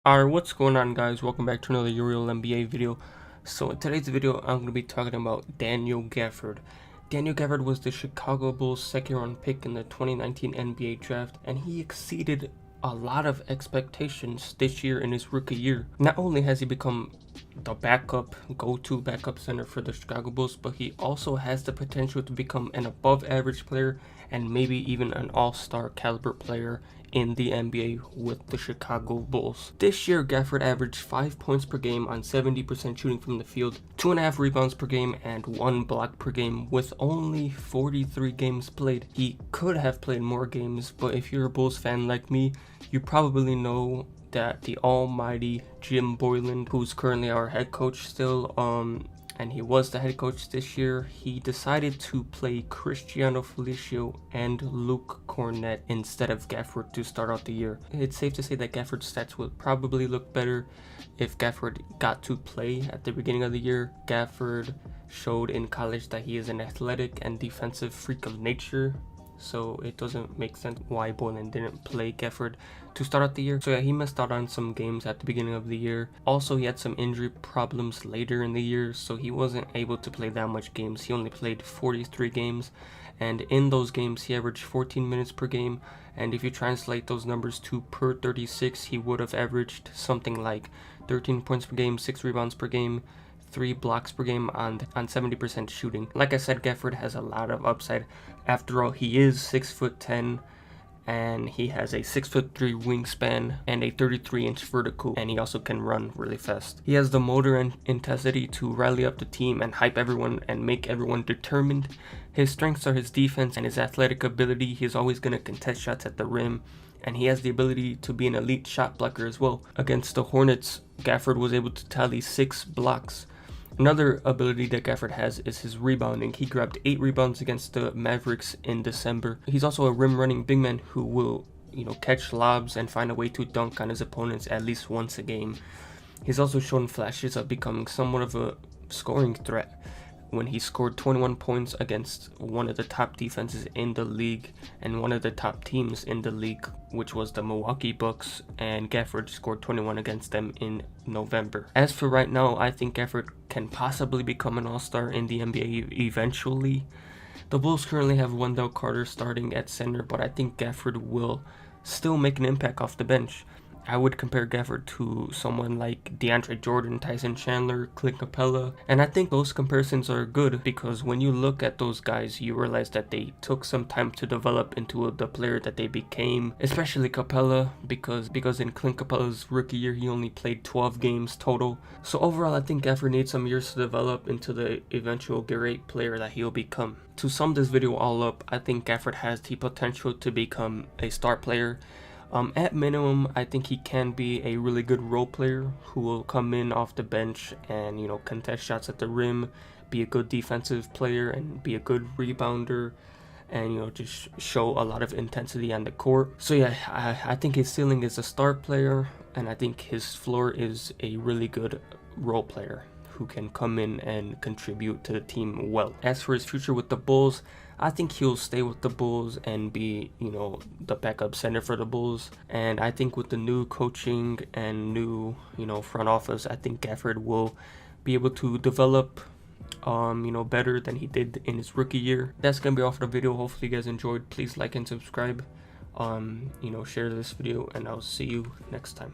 Alright, what's going on, guys? Welcome back to another Uriel NBA video. So in today's video, I'm going to be talking about Daniel Gafford. Daniel Gafford was the Chicago Bulls' second-round pick in the 2019 NBA draft, and he exceeded a lot of expectations this year in his rookie year. Not only has he become the go-to backup center for the Chicago Bulls, but he also has the potential to become an above-average player and maybe even an all-star caliber player in the NBA with the Chicago Bulls. This year, Gafford averaged 5 points per game on 70% shooting from the field, 2.5 rebounds per game, and 1 block per game with only 43 games played. He could have played more games, but if you're a Bulls fan like me, you probably know that the almighty Jim Boylan, who's currently our head coach still, and he was the head coach this year, he decided to play Cristiano Felicio and Luke Cornett instead of Gafford to start out the year. It's safe to say that Gafford's stats would probably look better if Gafford got to play at the beginning of the year. Gafford showed in college that he is an athletic and defensive freak of nature, so it doesn't make sense why Boylan didn't play Gafford to start out the year. So yeah, he missed out on some games at the beginning of the year. Also, he had some injury problems later in the year, so he wasn't able to play that much games. He only played 43 games, and in those games he averaged 14 minutes per game, and if you translate those numbers to per 36, he would have averaged something like 13 points per game, 6 rebounds per game, 3 blocks per game on 70% shooting. Like I said, Gafford has a lot of upside. After all, he is 6'10", and he has a 6'3" wingspan and a 33-inch vertical, and he also can run really fast. He has the motor and intensity to rally up the team and hype everyone and make everyone determined. His strengths are his defense and his athletic ability. He's always going to contest shots at the rim, and he has the ability to be an elite shot blocker as well. Against the Hornets, Gafford was able to tally 6 blocks. Another ability that Gafford has is his rebounding. He grabbed 8 rebounds against the Mavericks in December. He's also a rim-running big man who will, catch lobs and find a way to dunk on his opponents at least once a game. He's also shown flashes of becoming somewhat of a scoring threat when he scored 21 points against one of the top defenses in the league and one of the top teams in the league, which was the Milwaukee Bucks, and Gafford scored 21 against them in November. As for right now, I think Gafford can possibly become an all-star in the NBA eventually. The Bulls currently have Wendell Carter starting at center, but I think Gafford will still make an impact off the bench. I would compare Gafford to someone like DeAndre Jordan, Tyson Chandler, Clint Capella, and I think those comparisons are good because when you look at those guys, you realize that they took some time to develop into the player that they became, especially Capella, because in Clint Capella's rookie year, he only played 12 games total. So overall, I think Gafford needs some years to develop into the eventual great player that he'll become. To sum this video all up, I think Gafford has the potential to become a star player. At minimum, I think he can be a really good role player who will come in off the bench and, contest shots at the rim, be a good defensive player, and be a good rebounder, and, just show a lot of intensity on the court. So yeah, I think his ceiling is a star player, and I think his floor is a really good role player who can come in and contribute to the team well. As for his future with the Bulls, I think he'll stay with the Bulls and be, the backup center for the Bulls. And I think with the new coaching and new, front office, I think Gafford will be able to develop, better than he did in his rookie year. That's gonna be all for the video. Hopefully you guys enjoyed. Please like and subscribe. Share this video, and I'll see you next time.